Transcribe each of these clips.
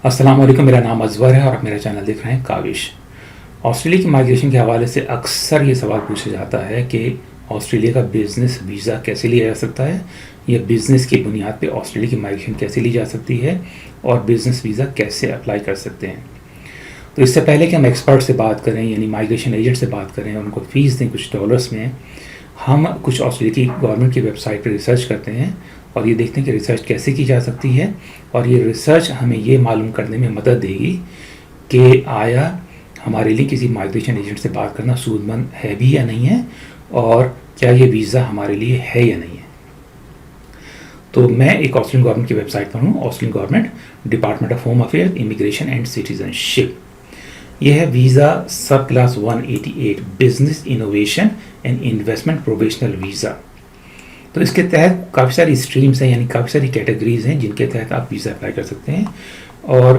अस्सलाम वालेकुम, मेरा नाम अजवर है और आप मेरा चैनल देख रहे हैं काविश। ऑस्ट्रेलिया की माइग्रेशन के हवाले से अक्सर ये सवाल पूछा जाता है कि ऑस्ट्रेलिया का बिज़नेस वीज़ा कैसे लिया जा सकता है, या बिज़नेस की बुनियाद पे ऑस्ट्रेलिया की माइग्रेशन कैसे ली जा सकती है और बिज़नेस वीज़ा कैसे अप्लाई कर सकते हैं। तो इससे पहले कि हम एक्सपर्ट से बात करें, यानी माइग्रेशन एजेंट से बात करें, उनको फ़ीस दें कुछ डॉलर्स में, हम कुछ ऑस्ट्रेलिया की गवर्नमेंट की वेबसाइट पर रिसर्च करते हैं और ये देखते हैं कि रिसर्च कैसे की जा सकती है, और ये रिसर्च हमें ये मालूम करने में मदद देगी कि आया हमारे लिए किसी माइग्रेशन एजेंट से बात करना सूदमंद है भी या नहीं है, और क्या ये वीज़ा हमारे लिए है या नहीं है। तो मैं एक ऑस्ट्रेलियन गवर्नमेंट की वेबसाइट पर हूँ, Australian government department of home affairs, immigration and citizenship. यह है वीज़ा सब class 188 business innovation and investment probational visa. तो इसके तहत काफ़ी सारी स्ट्रीम्स हैं, यानी काफ़ी सारी कैटेगरीज हैं जिनके तहत आप वीज़ा अप्लाई कर सकते हैं। और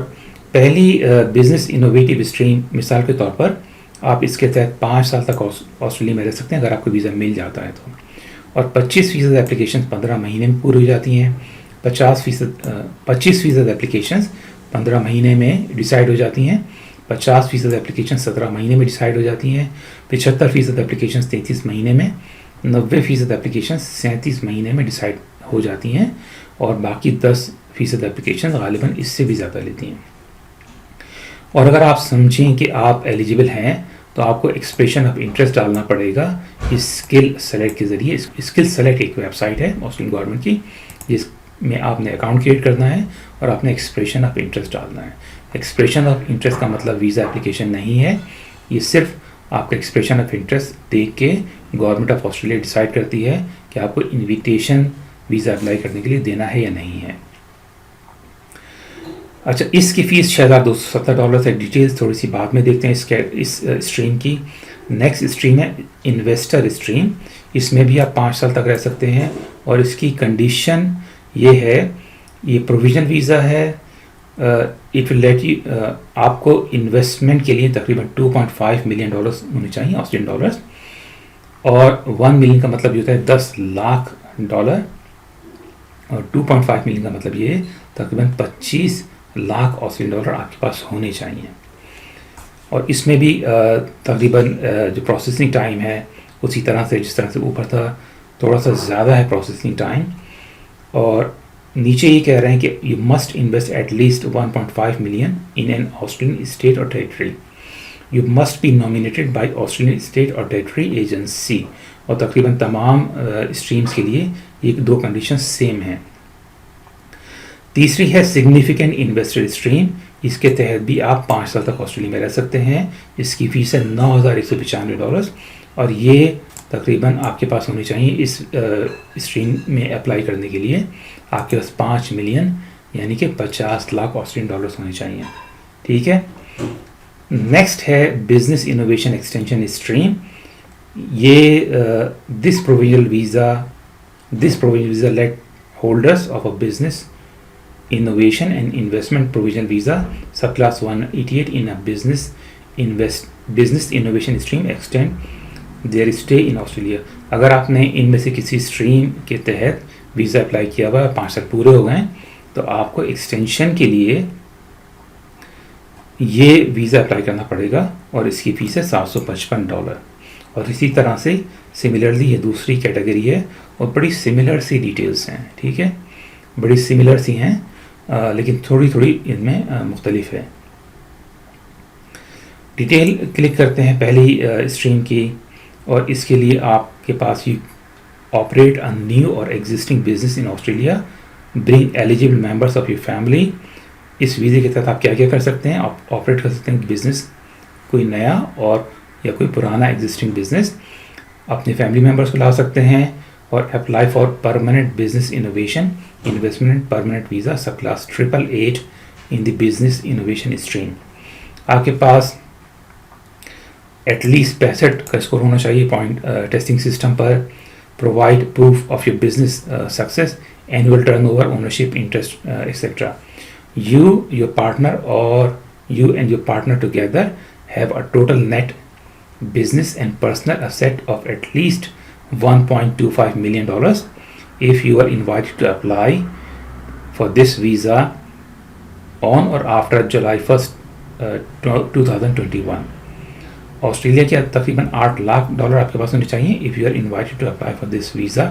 पहली बिज़नेस इनोवेटिव स्ट्रीम, मिसाल के तौर पर आप इसके तहत 5 साल तक ऑस्ट्रेलिया में रह सकते हैं अगर आपको वीज़ा मिल जाता है तो। और 25% एप्लीकेशन 15 महीने में पूरी हो जाती हैं। 25% एप्लीकेशन 15 महीने में डिसाइड हो जाती हैं। 50% एप्लीकेशन 17 महीने में डिसाइड हो जाती हैं। 75% एप्लीकेशन 33 महीने में, 90% एप्लीकेशन 37 महीने में डिसाइड हो जाती हैं, और बाकी 10% एप्लीकेशन गालिबन इससे भी ज़्यादा लेती हैं। और अगर आप समझें कि आप एलिजिबल हैं तो आपको एक्सप्रेशन ऑफ इंटरेस्ट डालना पड़ेगा स्किल सेलेक्ट के ज़रिए। स्किल सेलेक्ट एक वेबसाइट है ऑस्ट्रेलियन गवर्नमेंट की, जिसमें आपने अकाउंट क्रिएट करना है और आपने एक्सप्रेशन ऑफ इंटरेस्ट डालना है। एक्सप्रेशन ऑफ इंटरेस्ट का मतलब वीज़ा एप्लीकेशन नहीं है, ये सिर्फ आपका एक्सप्रेशन ऑफ इंटरेस्ट देख के गवर्नमेंट ऑफ ऑस्ट्रेलिया डिसाइड करती है कि आपको इनविटेशन वीज़ा अप्लाई करने के लिए देना है या नहीं है। अच्छा, इसकी फ़ीस $6,270 है। डिटेल्स थोड़ी सी बाद में देखते हैं इस स्ट्रीम की। नेक्स्ट स्ट्रीम है इन्वेस्टर स्ट्रीम। इसमें भी आप 5 साल तक रह सकते हैं, और इसकी कंडीशन ये है, ये प्रोविजन वीज़ा है। इट विल लेट यू, आपको इन्वेस्टमेंट के लिए तकरीबन $2.5 मिलियन होने चाहिए ऑस्ट्रेलियन डॉलर्स, और 1 मिलियन का मतलब ये होता है $10 लाख, और 2.5 मिलियन का मतलब ये तकरीबन 25 लाख ऑस्ट्रेलियन डॉलर आपके पास होने चाहिए। और इसमें भी तकरीबन जो प्रोसेसिंग टाइम है उसी तरह से जिस तरह से ऊपर था, थोड़ा सा ज़्यादा है प्रोसेसिंग टाइम। और नीचे ये कह रहे हैं कि you must invest at least 1.5 million in an Australian state और territory. You must be nominated by Australian state और टेरिटरी एजेंसी। और तकरीबन तमाम स्ट्रीम्स के लिए ये 2 कंडीशन सेम हैं। तीसरी है सिग्निफिकेंट इन्वेस्टर स्ट्रीम। इसके तहत भी आप 5 साल तक ऑस्ट्रेलिया में रह सकते हैं। इसकी फ़ीस है $9,195, और ये तकरीबन आपके पास होनी चाहिए इस स्ट्रीम में अप्लाई करने के लिए। आपके पास 5 मिलियन यानी कि 50 लाख ऑस्ट्रेलियन डॉलर्स होने चाहिए। ठीक है। नेक्स्ट है बिजनेस इनोवेशन एक्सटेंशन स्ट्रीम। ये this provisional visa let holders of a business innovation and investment provisional visa subclass 188 in a business innovation stream extend their stay in Australia। अगर आपने इनमें से किसी स्ट्रीम के तहत वीज़ा अप्लाई किया हुआ, 5 साल पूरे हो गए, तो आपको एक्सटेंशन के लिए ये वीज़ा अप्लाई करना पड़ेगा, और इसकी फ़ीस है $755। और इसी तरह से सिमिलरली ये दूसरी कैटेगरी है, और बड़ी सिमिलर सी डिटेल्स हैं। ठीक है, बड़ी सिमिलर सी हैं, लेकिन थोड़ी थोड़ी इनमें मुख्तलिफ है। डिटेल क्लिक करते हैं पहली स्ट्रीम की, और इसके लिए आपके पास यू ऑपरेट अ न्यू और existing business in Australia, bring eligible members of your family. इस वीज़े के तहत आप क्या क्या कर सकते हैं? आप ऑपरेट कर सकते हैं बिजनेस, कोई नया और या कोई पुराना एग्जिस्टिंग बिजनेस, अपने फैमिली मेम्बर्स को ला सकते हैं, और apply for permanent business innovation investment permanent visa subclass 888 in the business innovation stream. आपके पास एटलीस्ट 65 का स्कोर होना चाहिए पॉइंट टेस्टिंग सिस्टम पर। Provide proof of your business success, annual turnover, ownership, interest etcetera. You, your partner, or you and your partner together have a total net business and personal asset of at least $1.25 million. If you are invited to apply for this visa on or after July 1 2021। Australia के तकरीबन $8 लाख आपके पास होने चाहिए if you are invited to apply for this visa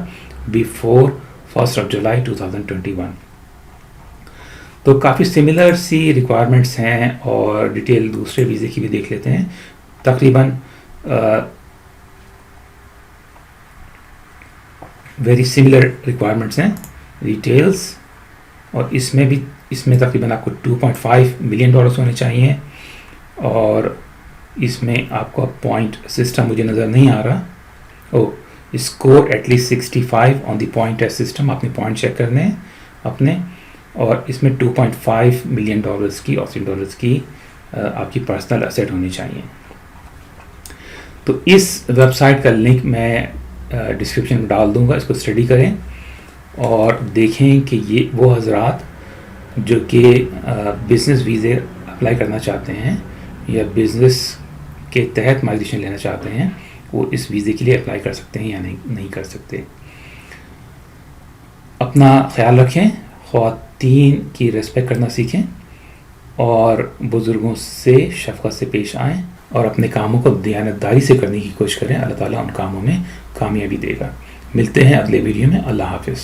before 1 July 2021। तो काफ़ी similar सी requirements हैं और डिटेल दूसरे वीज़े की भी देख लेते हैं। तकरीबन वेरी सिमिलर रिक्वायरमेंट्स हैं डिटेल्स, और इसमें तकरीबन आपको $2.5 मिलियन होने चाहिए, और इसमें आपको पॉइंट सिस्टम मुझे नज़र नहीं आ रहा। Score at least 65 on the point test system, आपने पॉइंट चेक करने हैं अपने, और इसमें $2.5 मिलियन की ऑस्ट्रेलियन डॉलर्स की आपकी पर्सनल एसेट होनी चाहिए। तो इस वेबसाइट का लिंक मैं डिस्क्रिप्शन में डाल दूंगा, इसको स्टडी करें और देखें कि ये वो हजरात जो कि बिज़नेस वीज़े अप्लाई करना चाहते हैं या बिज़नेस के तहत माइग्रेशन लेना चाहते हैं, वो इस वीज़े के लिए अप्लाई कर सकते हैं या नहीं कर सकते। अपना ख्याल रखें, ख़वातीन की रिस्पेक्ट करना सीखें और बुज़ुर्गों से शफ़क़त से पेश आएँ और अपने कामों को दयानतदारी से करने की कोशिश करें। अल्लाह ताला उन कामों में कामयाबी देगा। मिलते हैं अगले वीडियो में। अल्लाह हाफ़िज़।